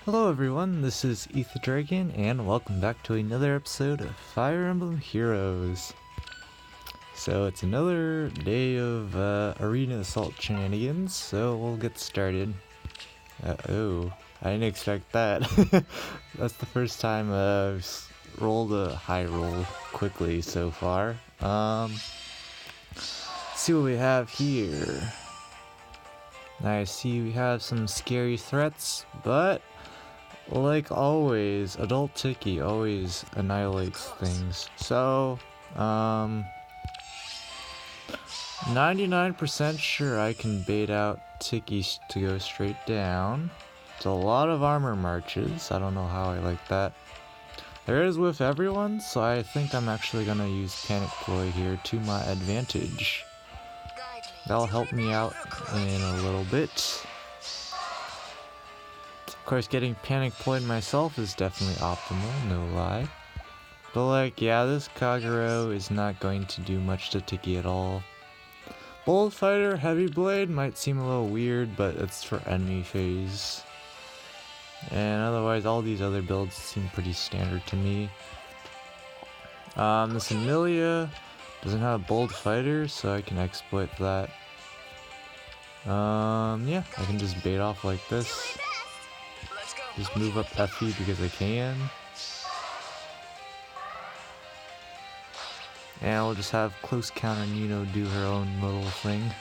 Hello everyone, this is Ether Dragon, and welcome back to another episode of Fire Emblem Heroes. So it's another day of arena assault shenanigans, so we'll get started. Oh, I didn't expect that. That's the first time I've rolled a high roll quickly so far. Let's see what we have here. I see we have some scary threats, but like always, Adult Tiki always annihilates things. So, 99% sure I can bait out Tiki to go straight down. It's a lot of armor marches. I don't know how I like that. There is with everyone, so I think I'm actually gonna use Panic Ploy here to my advantage. That'll help me out in a little bit. Of course, getting Panic Ployed myself is definitely optimal, no lie. But like, yeah, this Kagero is not going to do much to Tiki at all. Bold Fighter, Heavy Blade might seem a little weird, but it's for enemy phase. And otherwise, all these other builds seem pretty standard to me. This Emilia doesn't have a Bold Fighter, so I can exploit that. Yeah, I can just bait off like this. Just move up Effie because I can. And we'll just have close counter Nino do her own little thing.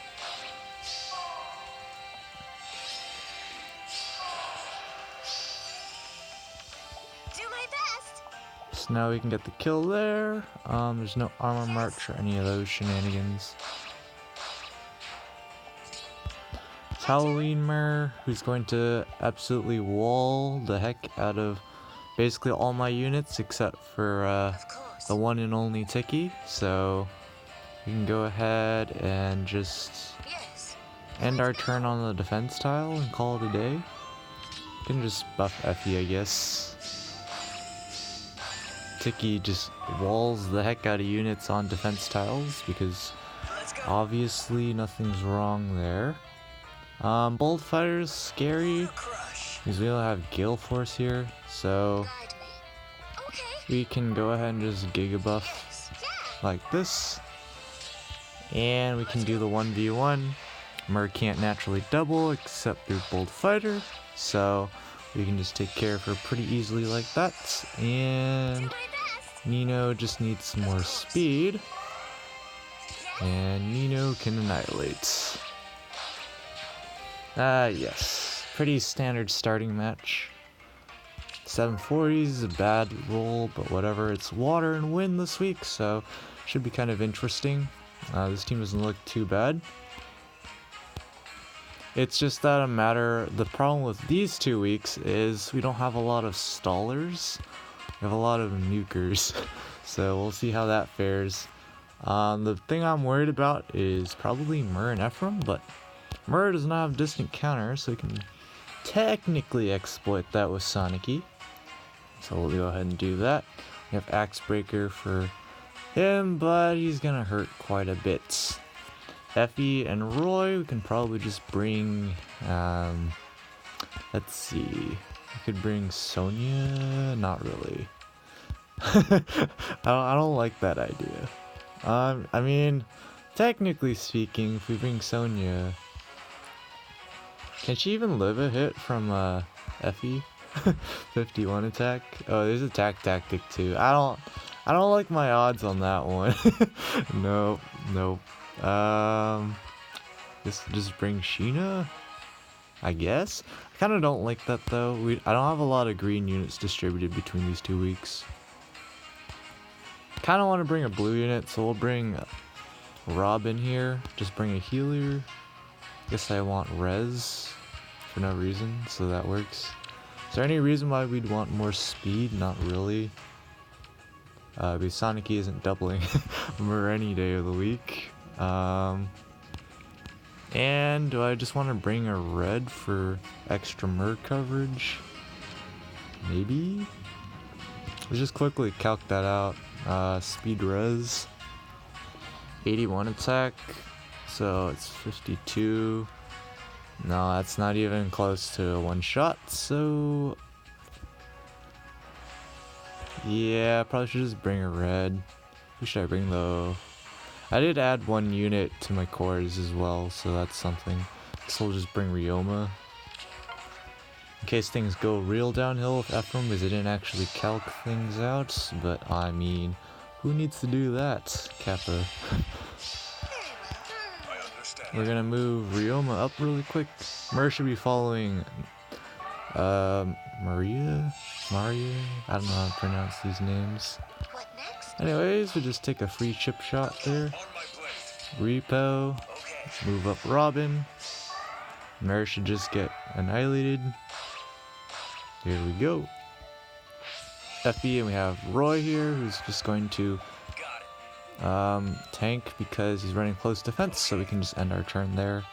Do my best. So now we can get the kill there. There's no armor march or any of those shenanigans. It's Halloween Mer, who's going to absolutely wall the heck out of basically all my units except for the one and only Tiki. So we can go ahead and just end our turn on the defense tile and call it a day. We can just buff Effie, I guess. Tiki just walls the heck out of units on defense tiles because obviously nothing's wrong there. Bold Fighter's scary because we don't have Gale Force here, so we can go ahead and just Giga Buff like this. And we can do the 1v1. Mer can't naturally double except through Bold Fighter, so we can just take care of her pretty easily like that. And Nino just needs some more speed, and Nino can annihilate. Yes, pretty standard starting match. 740s is a bad roll, but whatever. It's water and wind this week, so should be kind of interesting. This team doesn't look too bad. It's just that the problem with these 2 weeks is we don't have a lot of stallers. We have a lot of nukers, so we'll see how that fares. The thing I'm worried about is probably Mer and Ephraim, but Mer does not have distant counter, so we can technically exploit that with Sonic-y. So we'll go ahead and do that. We have Axe Breaker for him, but he's gonna hurt quite a bit. Effie and Roy, we can probably just bring, let's see, we could bring Sonya, not really. I don't like that idea. I mean, technically speaking, if we bring Sonya, can she even live a hit from Effie? 51 attack. Oh, there's attack tactic too. I don't like my odds on that one. Nope. Just bring Sheena, I guess. I kind of don't like that though. I don't have a lot of green units distributed between these 2 weeks. Kind of want to bring a blue unit, so we'll bring Robin here. Just bring a healer. Guess I want res for no reason, so that works. Is there any reason why we'd want more speed? Not really. Because Sonic isn't doubling Mer any day of the week. And do I just want to bring a red for extra Mer coverage? Maybe? Let's just quickly calc that out. Speed res. 81 attack. So it's 52. No, that's not even close to a one shot, so Yeah, probably should just bring a red. Who should I bring though? I did add 1 unit to my cores as well, so that's something. So we'll just bring Ryoma. In case things go real downhill with Ephraim, because I didn't actually calc things out. But I mean, who needs to do that, Kappa? We're gonna move Ryoma up really quick. Mer should be following Maria? I don't know how to pronounce these names. What next? Anyways, we just take a free chip shot there. Repo. Move up Robin. Mer should just get annihilated. Here we go. Effie, and we have Roy here, who's just going to tank because he's running close defense, so we can just end our turn there.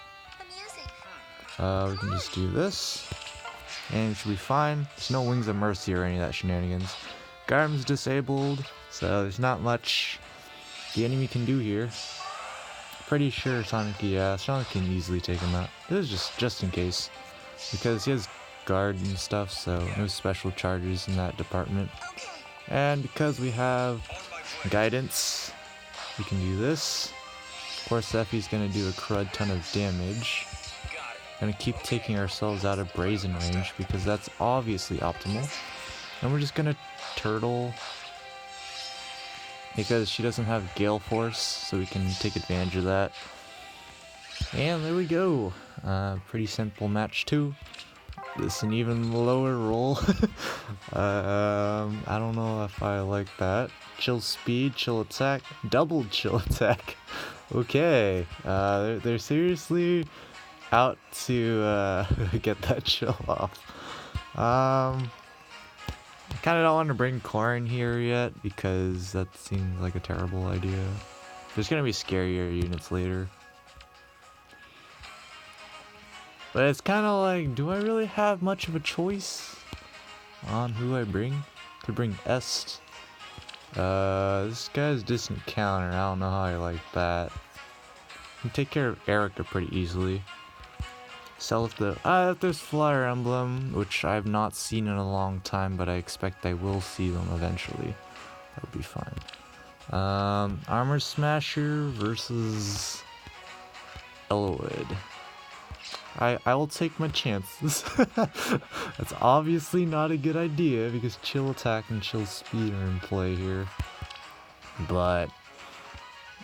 Amusing. We can just do this, and it should be fine. There's no Wings of Mercy or any of that shenanigans. Garm's disabled, so there's not much the enemy can do here. Pretty sure Sonic can easily take him out. This is just in case, because he has guard and stuff, so no special charges in that department. Okay. And because we have guidance, we can do this. Of course, Effie's gonna do a crud ton of damage. Gonna keep taking ourselves out of brazen range because that's obviously optimal. And we're just gonna turtle because she doesn't have Gale Force, so we can take advantage of that. And there we go. Pretty simple match too. This an even lower roll. I don't know if I like that. Chill speed, chill attack, double chill attack. Okay, they're seriously out to get that chill off. I kind of don't want to bring Corrin here yet because that seems like a terrible idea. There's gonna be scarier units later. But it's kind of like, do I really have much of a choice on who I bring? Could bring Est. This guy's distant counter. I don't know how I like that. Can take care of Erica pretty easily. Sell if there's Flyer Emblem, which I have not seen in a long time, but I expect I will see them eventually. That would be fine. Armor Smasher versus Eloid. I will take my chances. That's obviously not a good idea because chill attack and chill speed are in play here. But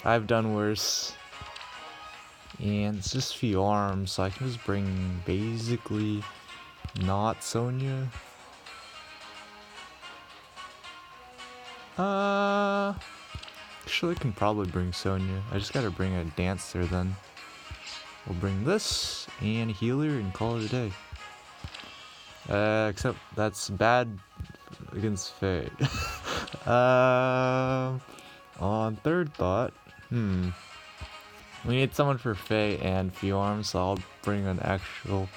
I've done worse. And it's just few arms, so I can just bring basically not Sonya. Actually I can probably bring Sonya. I just gotta bring a dancer then. We'll bring this and a healer and call it a day. Except that's bad against Faye. On third thought, we need someone for Faye and few arms, so I'll bring an actual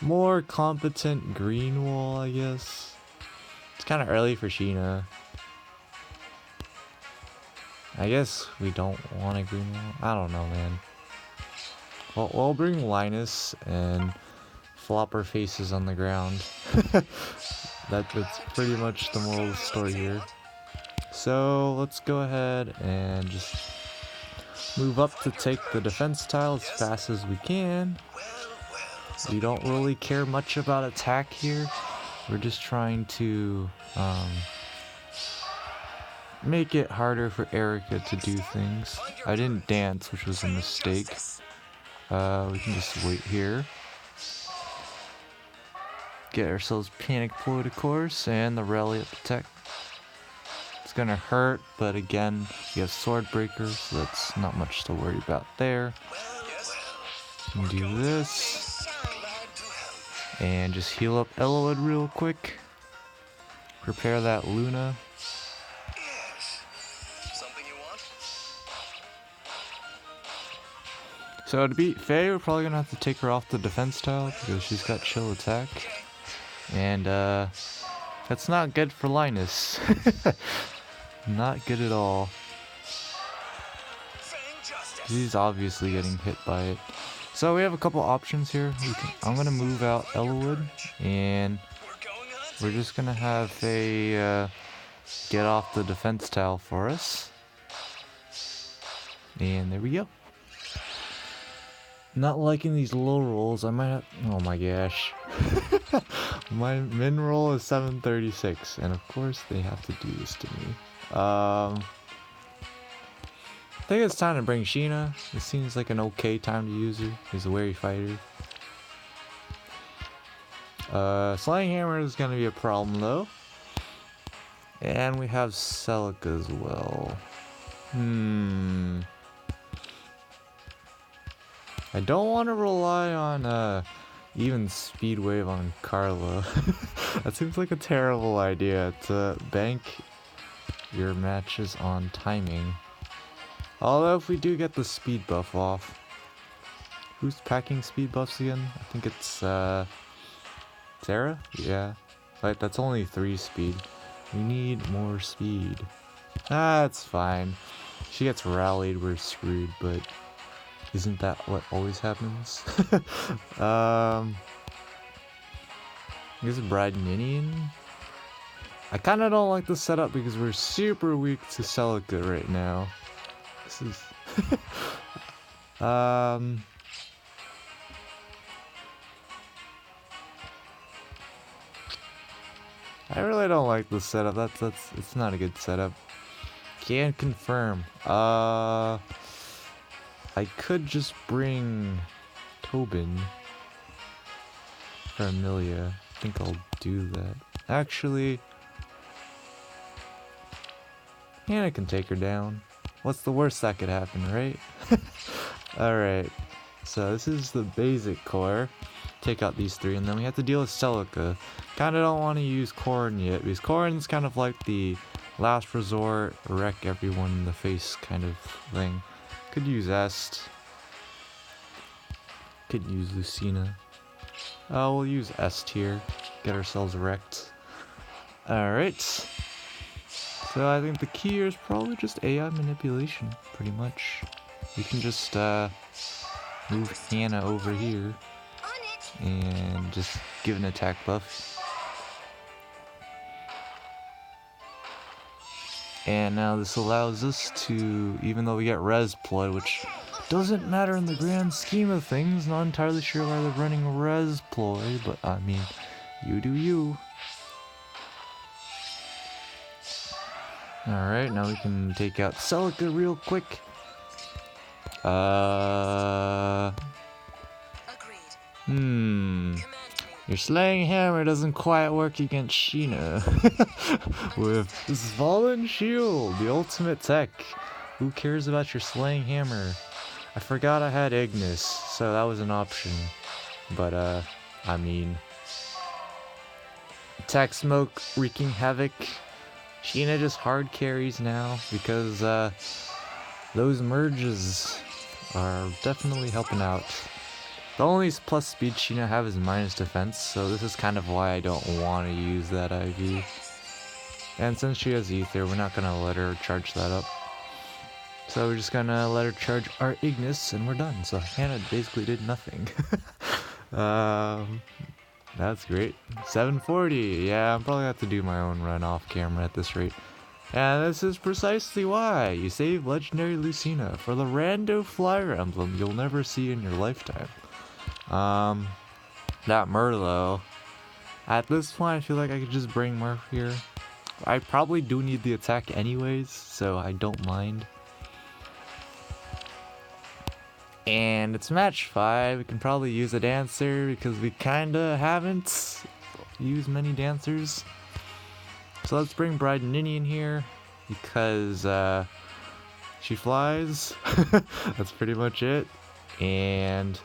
more competent green wall, I guess. It's kind of early for Sheena. I guess we don't want a green wall. I don't know, man. Well, we'll bring Linus and flop our faces on the ground. That's pretty much the moral of the story here. So let's go ahead and just move up to take the defense tile as fast as we can. We don't really care much about attack here. We're just trying to make it harder for Erica to do things. I didn't dance, which was a mistake. We can just wait here. Get ourselves Panic Ploid, of course, and the Rally at Protect. It's gonna hurt, but again, we have Sword Breaker, so that's not much to worry about there. We can do this. And just heal up Eloid real quick. Prepare that Luna. So to beat Faye, we're probably gonna have to take her off the defense tile because she's got chill attack. And that's not good for Linus. Not good at all. He's obviously getting hit by it. So we have a couple options here. I'm gonna move out Elowood, and we're just gonna have a get off the defense tile for us. And there we go. Not liking these low rolls. I might have... Oh my gosh. My min roll is 736. And of course they have to do this to me. I think it's time to bring Sheena. It seems like an okay time to use her. She's a wary fighter. Slaying Hammer is going to be a problem though. And we have Celica as well. I don't want to rely on even Speed Wave on Carla. That seems like a terrible idea to bank your matches on timing. Although if we do get the speed buff off. Who's packing speed buffs again? I think it's Sarah? Yeah. Like that's only 3 speed. We need more speed. That's fine. She gets rallied, we're screwed, but isn't that what always happens? This is Bride Minion. I kinda don't like the setup because we're super weak to Celica right now. This is I really don't like the setup. It's not a good setup. Can't confirm. I could just bring Tobin for Amelia. I think I'll do that. Actually, Hannah can take her down. What's the worst that could happen, right? Alright. So this is the basic core. Take out these 3, and then we have to deal with Celica. Kinda don't want to use Corrin yet, because Corrin's kind of like the last resort, wreck everyone in the face kind of thing. Could use Est. Could use Lucina. Oh, we'll use Est here. Get ourselves wrecked. Alright. So I think the key here is probably just AI manipulation, pretty much. We can just move Hannah over here and just give an attack buff. And now this allows us to, even though we get res ploy, which doesn't matter in the grand scheme of things, not entirely sure why they're running res ploy, but I mean, you do you. Alright, now we can take out Celica real quick. Your Slaying Hammer doesn't quite work against Sheena. With Fallen Shield, the ultimate tech. Who cares about your Slaying Hammer? I forgot I had Ignis, so that was an option. But, I mean... Attack Smoke wreaking havoc. Sheena just hard carries now, because, those merges are definitely helping out. The only plus speed Sheena have is minus defense, so this is kind of why I don't want to use that IV. And since she has Ether, we're not going to let her charge that up. So we're just going to let her charge our Ignis, and we're done. So Hannah basically did nothing. That's great. 740. Yeah, I'm probably going to have to do my own run off camera at this rate. And this is precisely why you save Legendary Lucina for the rando flyer emblem you'll never see in your lifetime. That Merlot. At this point, I feel like I could just bring Murph here. I probably do need the attack anyways, so I don't mind. And it's match 5. We can probably use a dancer because we kinda haven't used many dancers. So let's bring Bride Nini in here because she flies. That's pretty much it. And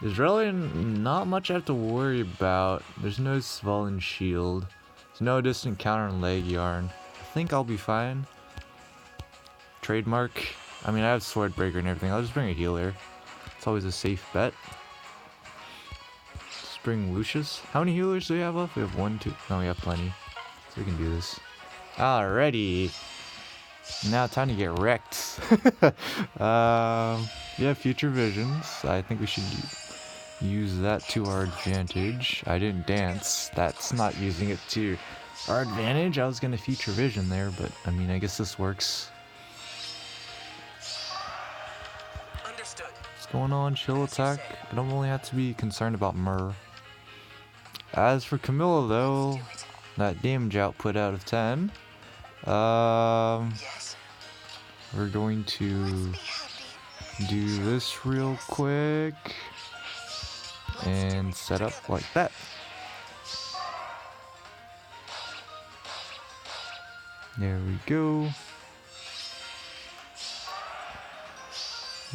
there's really not much I have to worry about. There's no Svalin Shield. There's no distant counter on Leg Yarn. I think I'll be fine. Trademark. I mean, I have Swordbreaker and everything. I'll just bring a healer. It's always a safe bet. Let's bring Lucius. How many healers do we have left? We have 1, 2. No, we have plenty. So we can do this. Alrighty. Now time to get wrecked. Yeah, Future Visions. I think we should use that to our advantage. I didn't dance. That's not using it to our advantage. I was gonna future vision there, but I mean, I guess this works. Understood. What's going on? Chill attack. I don't really have to be concerned about Myrrh. As for Camilla, though, that damage output out of 10. Yes. We're going to do this real quick and set up like that. There we go.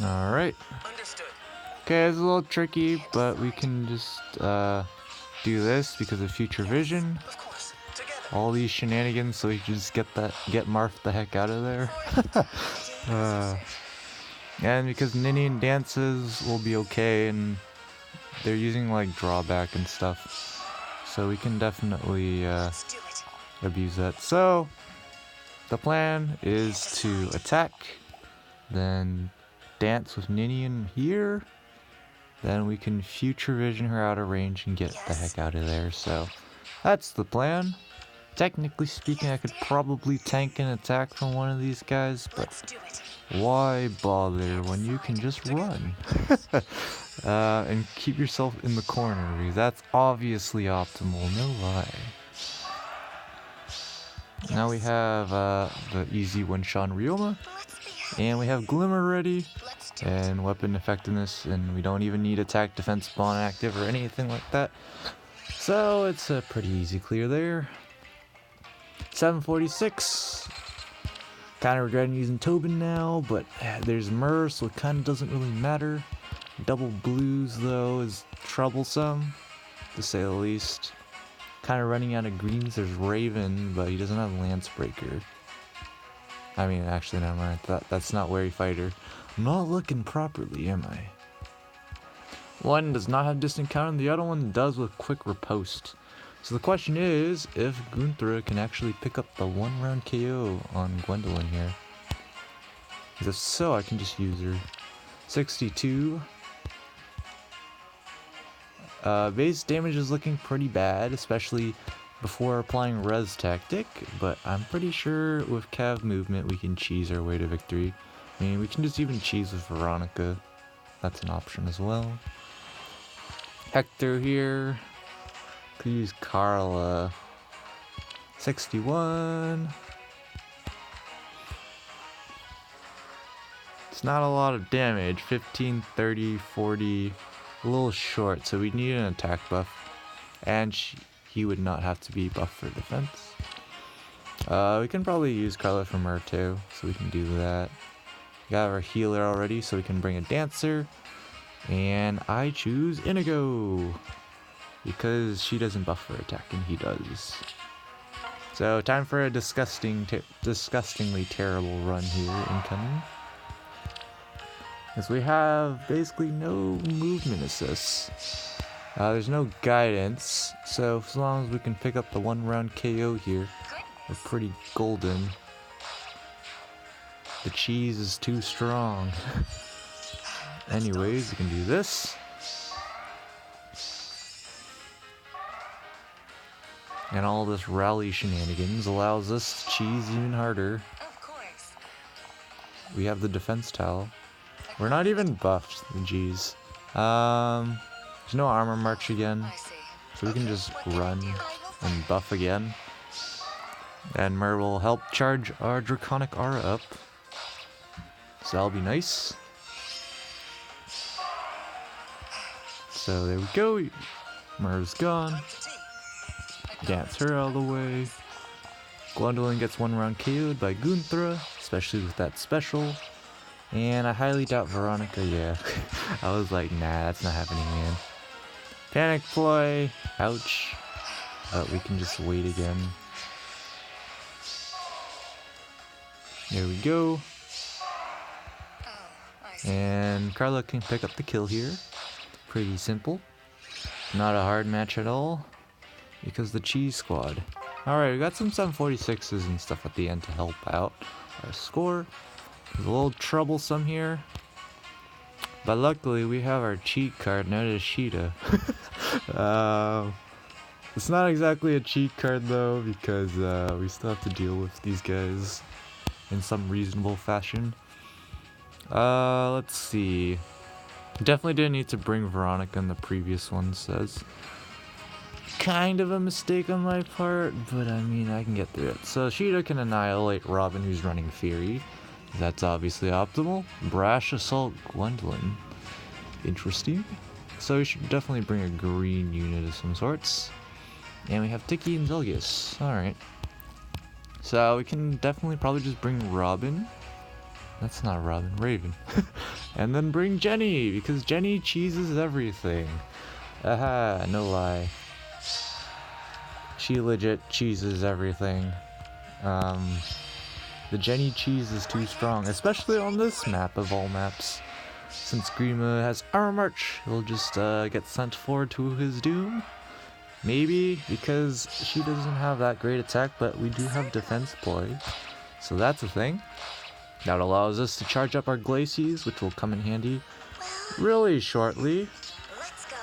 Alright. Understood. Okay, it's a little tricky, but we can just do this because of future vision. Of course. Together. All these shenanigans so we can just get Marth the heck out of there. And because Ninian dances will be okay, and they're using like drawback and stuff, so we can definitely Let's do it. abuse that. So the plan is to attack, then dance with Ninian here, then we can future vision her out of range and get the heck out of there. So that's the plan. Technically speaking, I could probably tank an attack from one of these guys, but Let's do it. why bother when you can just run? And keep yourself in the corner, because that's obviously optimal, no lie. Now we have the easy one-shot Ryoma, Let's be happy. and we have Glimmer ready, Let's do it. and weapon effectiveness, and we don't even need attack, defense, spawn active, or anything like that. So it's a pretty easy clear there. 746. Kind of regretting using Tobin now, but there's Myrrh, so it kind of doesn't really matter. Double blues, though, is troublesome, to say the least. Kind of running out of greens. There's Raven, but he doesn't have Lance Breaker. I mean, actually, never mind. That's not Wary Fighter. I'm not looking properly, am I? One does not have distant counter, and the other one does with quick riposte. So the question is, if Gunthra can actually pick up the one-round KO on Gwendolyn here. If so, I can just use her. 62. Base damage is looking pretty bad, especially before applying Res Tactic, but I'm pretty sure with Cav movement we can cheese our way to victory. I mean, we can just even cheese with Veronica. That's an option as well. Hector here. Could use Carla. 61. It's not a lot of damage. 15, 30, 40. A little short, so we need an attack buff. And he would not have to be buffed for defense. We can probably use Carla from her too, so we can do that. We got our healer already, so we can bring a dancer. And I choose Inigo, because she doesn't buff for attack, and he does. So time for a disgustingly terrible run here incoming. As we have basically no movement assists. There's no guidance, so as long as we can pick up the one-round KO here, we're pretty golden. The cheese is too strong. Anyways, we can do this. And all this rally shenanigans allows us to cheese even harder. Of course. We have the defense towel. We're not even buffed, geez. There's no armor march again, I see. so we can just run I will and buff again. And Myrrh will help charge our Draconic Aura up. So that'll be nice. So there we go. Myrrh's gone. Dance her out of the way. Gwendolyn gets one round KO'd by Gunthra, especially with that special. And I highly doubt Veronica, yeah. I was like, nah, that's not happening, man. Panic ploy. Ouch. We can just wait again. There we go. Oh, I see. And Carla can pick up the kill here. Pretty simple. Not a hard match at all. Because the cheese squad. Alright, we got some 746s and stuff at the end to help out our score. It's a little troublesome here. But luckily we have our cheat card, Notoshita. It's not exactly a cheat card though, because we still have to deal with these guys in some reasonable fashion. Let's see. Definitely didn't need to bring Veronica in the previous one, says. Kind of a mistake on my part, but I mean, I can get through it. So Sheeta can annihilate Robin, who's running Fury. That's obviously optimal. Brash Assault Gwendolyn. Interesting. So we should definitely bring a green unit of some sorts. And we have Tiki and Zelgius. Alright. So we can definitely probably just bring Robin. That's not Robin, Raven. And then bring Jenny, because Jenny cheeses everything. Aha, no lie. She legit cheeses everything. The Jenny cheese is too strong, especially on this map of all maps. Since Grima has Armor March, he'll just get sent forward to his doom. Maybe because she doesn't have that great attack, but we do have defense ploy. So that's a thing. That allows us to charge up our Glacies, which will come in handy really shortly. Let's go.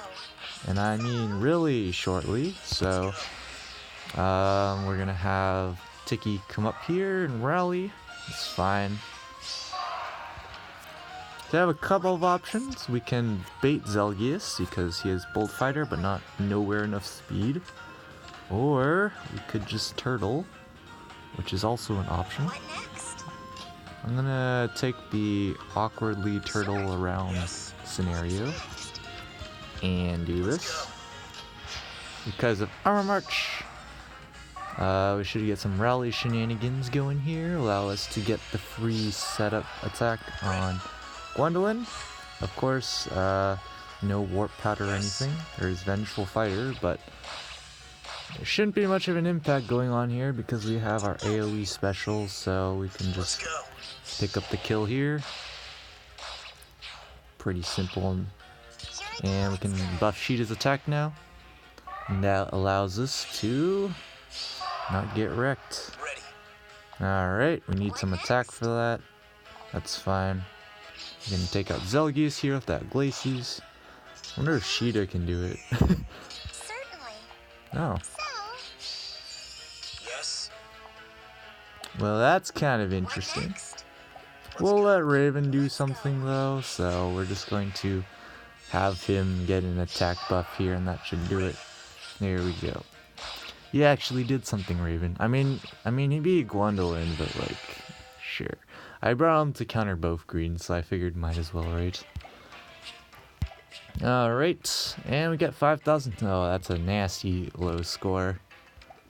And I mean really shortly. So we're gonna have Tiki come up here and rally. It's fine. So I have a couple of options. We can bait Zelgius because he has Bold Fighter but not nowhere enough speed. Or we could just turtle, which is also an option. What next? I'm gonna take the awkwardly turtle around scenario and do this. Because of Armor March, we should get some rally shenanigans going here, allow us to get the free setup attack on Gwendolyn. Of course, no warp powder or anything. There's Vengeful Fighter, but there shouldn't be much of an impact going on here because we have our AoE special, so we can just pick up the kill here. Pretty simple. And we can buff Sheeta's attack now. And that allows us to not get wrecked. Alright, we need some attack for that. That's fine. We can take out Zelgius here with that Glacies. I wonder if Sheeta can do it. Certainly. Oh. So, Yes. Well, that's kind of interesting. next? We'll let Raven do something though, so we're just going to have him get an attack buff here and that should do it. There we go. He actually did something, Raven. I mean he beat Gwendolyn, but like, sure. I brought him to counter both greens, so I figured might as well, right? Alright, and we got 5,000. Oh, that's a nasty low score.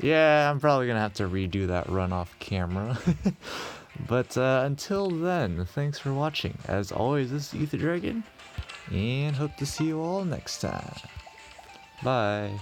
Yeah, I'm probably gonna have to redo that run off camera. But until then, thanks for watching. As always, this is Ether Dragon, and hope to see you all next time. Bye.